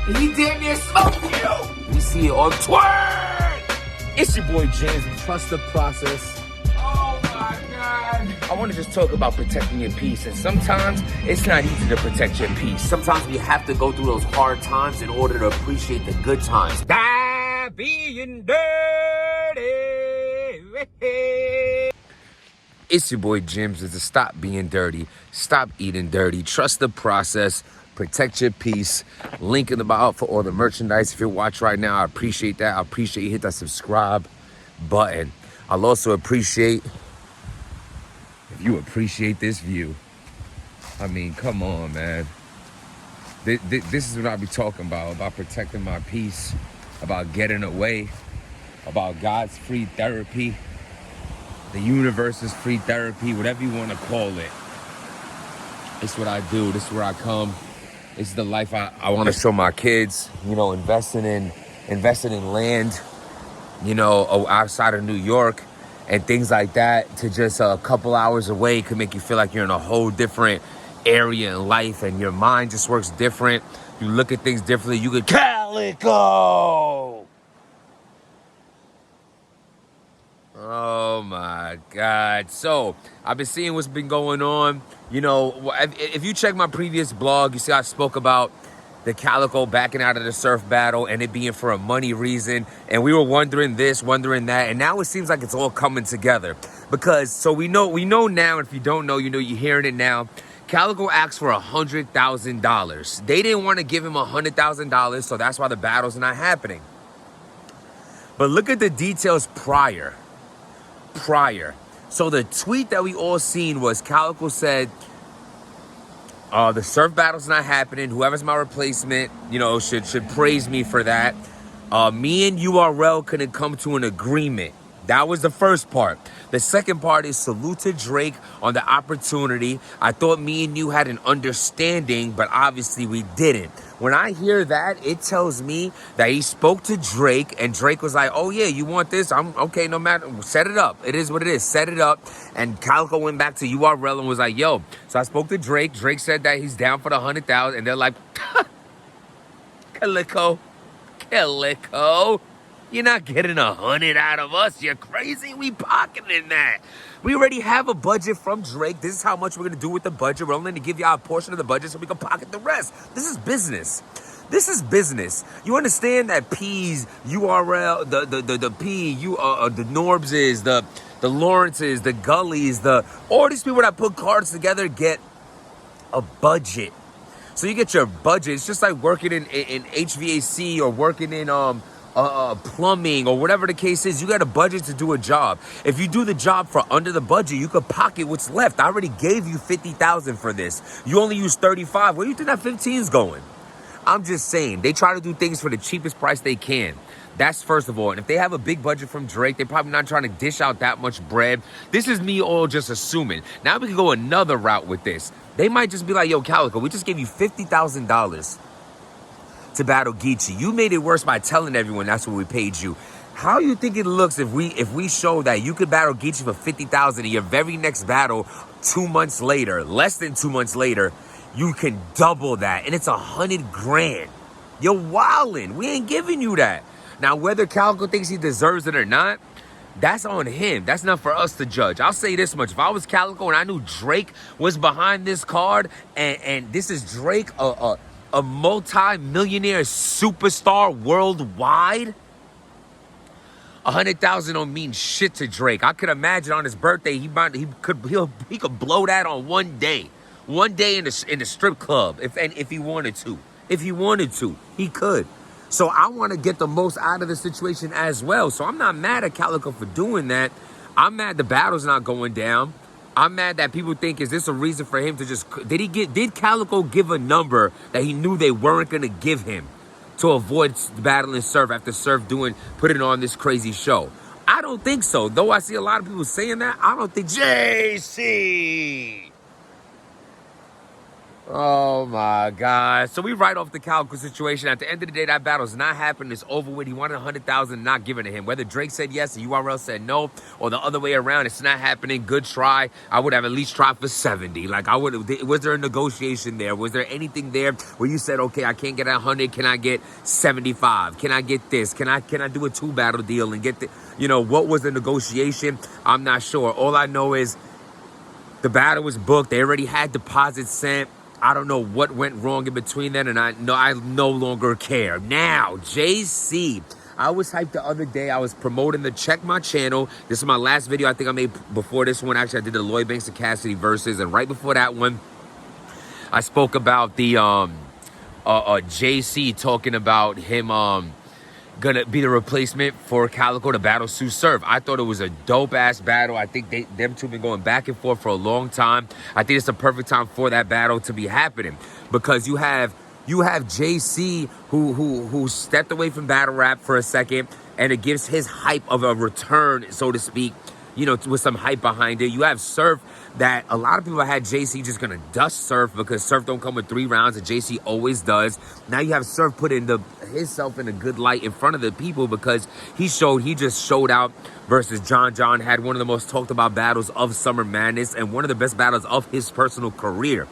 and he damn near smoked you. We see it on Twitter. It's your boy James, and trust the process. Oh my God. I want to just talk about protecting your peace, and sometimes it's not easy to protect your peace. Sometimes we have to go through those hard times in order to appreciate the good times. Die being dirty. It's your boy Jims. It's to stop being dirty, stop eating dirty, trust the process, protect your peace. Link in the bio for all the merchandise. If you're watching right now, I appreciate that. I appreciate you hit that subscribe button. I'll also appreciate if you appreciate this view. I mean, come on, man. This is what I be talking about protecting my peace, about getting away, about God's free therapy, the universe's free therapy, whatever you want to call it. It's what I do. This is where I come. This is the life I want to show my kids, you know, investing in land, you know, outside of New York and things like that, to just a couple hours away could make you feel like you're in a whole different area in life, and your mind just works different. You look at things differently. You could calicoe. Oh my God. So I've been seeing what's been going on. You know, if you check my previous blog, you see I spoke about the calicoe backing out of the surf battle and it being for a money reason. And we were wondering this, wondering that. And now it seems like it's all coming together. Because, so we know now, and if you don't know, you know, you're hearing it now. Calicoe asked for $100,000. They didn't want to give him $100,000, so that's why the battle's not happening. But look at the details prior. So the tweet that we all seen was Calicoe said, the surf battle's not happening. Whoever's my replacement, you know, should praise me for that. Me and URL couldn't come to an agreement. That was the first part. The second part is salute to Drake on the opportunity. I thought me and you had an understanding, but obviously we didn't. When I hear that, it tells me that he spoke to Drake, and Drake was like, oh yeah, you want this? I'm okay, no matter, set it up. It is what it is, set it up. And Calicoe went back to URL and was like, yo. So I spoke to Drake. Drake said that he's down for the 100,000, and they're like, Calicoe. You're not getting 100 out of us. You're crazy. We pocketing that. We already have a budget from Drake. This is how much we're going to do with the budget. We're only going to give y'all a portion of the budget so we can pocket the rest. This is business. This is business. You understand that P's, URL, the P, the Norbses, the Lawrences, the Gullies, all these people that put cards together get a budget. So you get your budget. It's just like working in HVAC or working in plumbing or whatever the case is. You got a budget to do a job. If you do the job for under the budget, you could pocket what's left. I already gave you $50,000 for this. You only use 35. Where do you think that 15 is going? I'm just saying, they try to do things for the cheapest price they can. That's first of all. And if they have a big budget from Drake, they're probably not trying to dish out that much bread. This is me all just assuming. Now we can go another route with this. They might just be like, yo, Calicoe, we just gave you $50,000 to battle Geechee. You made it worse by telling everyone that's what we paid you. How you think it looks if we show that you could battle Geechee for $50,000 and your very next battle 2 months later, less than 2 months later, you can double that and it's $100,000. You're wildin'. We ain't giving you that. Now, whether Calicoe thinks he deserves it or not, that's on him. That's not for us to judge. I'll say this much. If I was Calicoe and I knew Drake was behind this card, and this is Drake, a multi-millionaire superstar worldwide, 100,000 don't mean shit to Drake. I could imagine on his birthday he could blow that on one day in the strip club if he wanted to. If he wanted to, he could. So I want to get the most out of the situation as well. So I'm not mad at Calicoe for doing that. I'm mad the battle's not going down. I'm mad that people think, is this a reason for him to just... Did Calicoe give a number that he knew they weren't going to give him to avoid battling Surf after Surf putting on this crazy show? I don't think so. Though I see a lot of people saying that, I don't think... JC! Oh my God. So we write off the Calico situation. At the end of the day, that battle's not happening. It's over with. He wanted 100,000, not given to him. Whether Drake said yes and URL said no, or the other way around, it's not happening. Good try. I would have at least tried for 70. Like was there a negotiation there? Was there anything there where you said, okay, I can't get 100. Can I get 75? Can I get this? Can I do a 2-battle deal and get the, what was the negotiation? I'm not sure. All I know is the battle was booked. They already had deposits sent. I don't know what went wrong in between then, and I no longer care. Now, JC. I was hyped the other day. I was promoting the Check My Channel. This is my last video I think I made before this one. Actually, I did the Lloyd Banks and Cassidy versus, and right before that one, I spoke about the JC talking about him gonna be the replacement for Calicoe to battle Sue Surf. I thought it was a dope-ass battle. I think them two been going back and forth for a long time. I think it's the perfect time for that battle to be happening because you have JC who stepped away from battle rap for a second, and it gives his hype of a return, so to speak, with some hype behind it. You have Surf that a lot of people had JC just gonna dust Surf because Surf don't come with 3 rounds and JC always does. Now you have Surf put himself in a good light in front of the people because he just showed out versus John, had one of the most talked about battles of Summer Madness and one of the best battles of his personal career.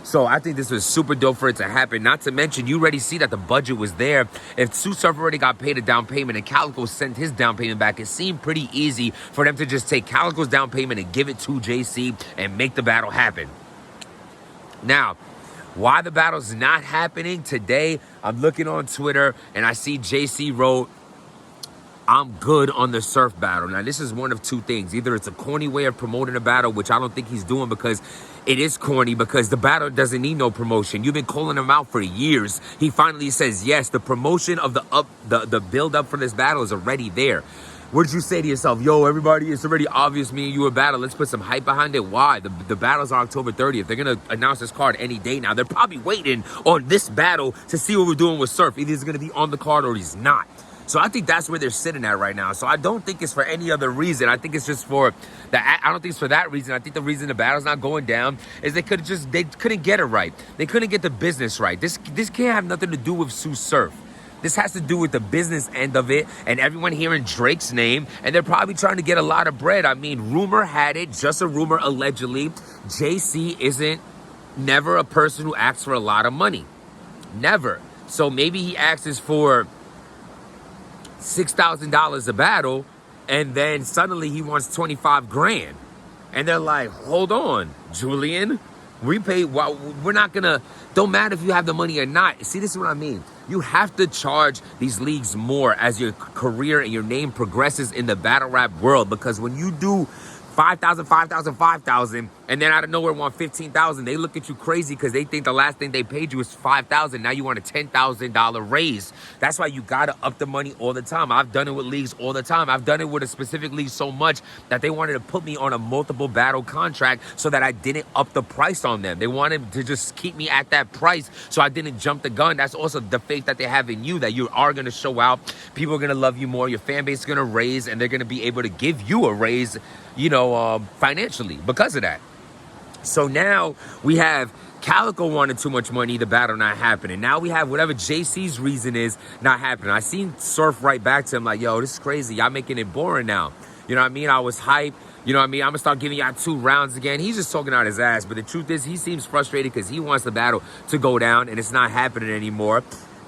So I think this was super dope for it to happen. Not to mention, you already see that the budget was there. If Sue Surf already got paid a down payment and Calicoe sent his down payment back, it seemed pretty easy for them to just take Calicoe's down payment and give it to JC and make the battle happen. Now, why the battle's not happening today, I'm looking on Twitter and I see JC wrote, I'm good on the Surf battle. Now, this is one of two things. Either it's a corny way of promoting a battle, which I don't think he's doing because it is corny because the battle doesn't need no promotion. You've been calling him out for years. He finally says, yes, the promotion of the build up for this battle is already there. What did you say to yourself? Yo, everybody, it's already obvious me and you a battle. Let's put some hype behind it. Why? The battle's on October 30th. They're going to announce this card any day now. They're probably waiting on this battle to see what we're doing with Surf. Either he's going to be on the card or he's not. So I think that's where they're sitting at right now. So I don't think it's for any other reason. I think it's just for I don't think it's for that reason. I think the reason the battle's not going down is they couldn't get it right. They couldn't get the business right. This can't have nothing to do with Sue Surf. This has to do with the business end of it and everyone hearing Drake's name, and they're probably trying to get a lot of bread. I mean, rumor had it, just a rumor allegedly, JC isn't never a person who asks for a lot of money. Never. So maybe he asks for $6,000 a battle, and then suddenly he wants 25 grand. And they're like, hold on, Julian, we're not gonna, don't matter if you have the money or not. See, this is what I mean. You have to charge these leagues more as your career and your name progresses in the battle rap world, because when you do 5,000, 5,000, 5,000, and then out of nowhere want 15,000, they look at you crazy because they think the last thing they paid you was 5,000. Now you want a $10,000 raise. That's why you gotta up the money all the time. I've done it with leagues all the time. I've done it with a specific league so much that they wanted to put me on a multiple battle contract so that I didn't up the price on them. They wanted to just keep me at that price so I didn't jump the gun. That's also the faith that they have in you, that you are gonna show out. People are gonna love you more. Your fan base is gonna raise, and they're gonna be able to give you a raise, financially because of that. So now we have Calicoe wanted too much money, the battle not happening. Now we have whatever JC's reason is not happening. I seen Surf right back to him like, yo, this is crazy. Y'all making it boring now. You know what I mean? I was hyped. You know what I mean? I'm going to start giving y'all 2 rounds again. He's just talking out his ass. But the truth is, he seems frustrated because he wants the battle to go down, and it's not happening anymore.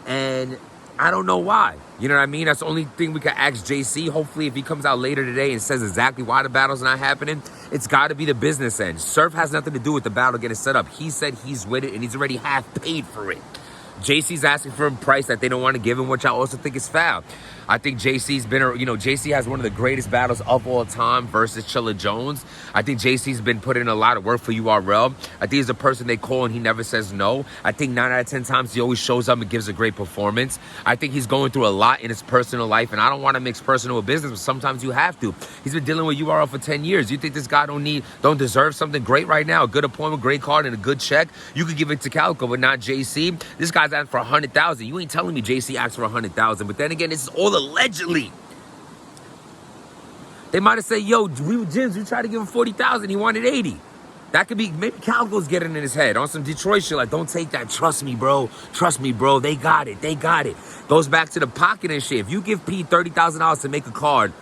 And I don't know why. You know what I mean? That's the only thing we can ask JC. Hopefully, if he comes out later today and says exactly why the battle's not happening, it's got to be the business end. Surf has nothing to do with the battle getting set up. He said he's with it, and he's already half paid for it. JC's asking for a price that they don't want to give him, which I also think is foul. I think JC's been, JC has one of the greatest battles of all time versus Chilla Jones. I think JC's been putting in a lot of work for URL. I think he's a person they call and he never says no. I think 9 out of 10 times he always shows up and gives a great performance. I think he's going through a lot in his personal life, and I don't want to mix personal with business, but sometimes you have to. He's been dealing with URL for 10 years. You think this guy don't deserve something great right now? A good appointment, great card, and a good check? You could give it to Calicoe, but not JC. This guy's asking for 100,000. You ain't telling me JC asked for 100,000. But then again, this is all allegedly. They might have said, yo, we tried to give him 40,000. He wanted 80. That could be, maybe Calicoe's getting in his head on some Detroit shit. Like, don't take that. Trust me, bro. Trust me, bro. They got it. They got it. Goes back to the pocket and shit. If you give P $30,000 to make a card,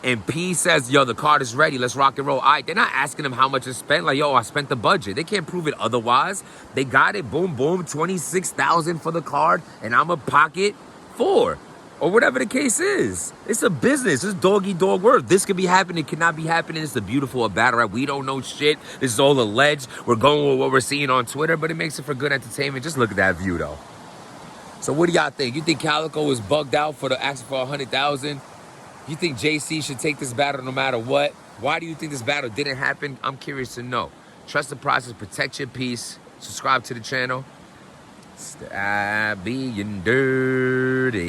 and P says, yo, the card is ready, let's rock and roll. All right, they're not asking him how much is spent. Like, yo, I spent the budget. They can't prove it otherwise. They got it, boom, boom, 26,000 for the card, and I'm a pocket 4. Or whatever the case is. It's a business. It's dog-eat-dog work. This could be happening. It cannot be happening. It's the beautiful of battle rap. We don't know shit. This is all alleged. We're going with what we're seeing on Twitter, but it makes it for good entertainment. Just look at that view, though. So what do y'all think? You think Calicoe is bugged out for the action for 100,000? You think JC should take this battle no matter what? Why do you think this battle didn't happen? I'm curious to know. Trust the process. Protect your peace. Subscribe to the channel. Stop being dirty.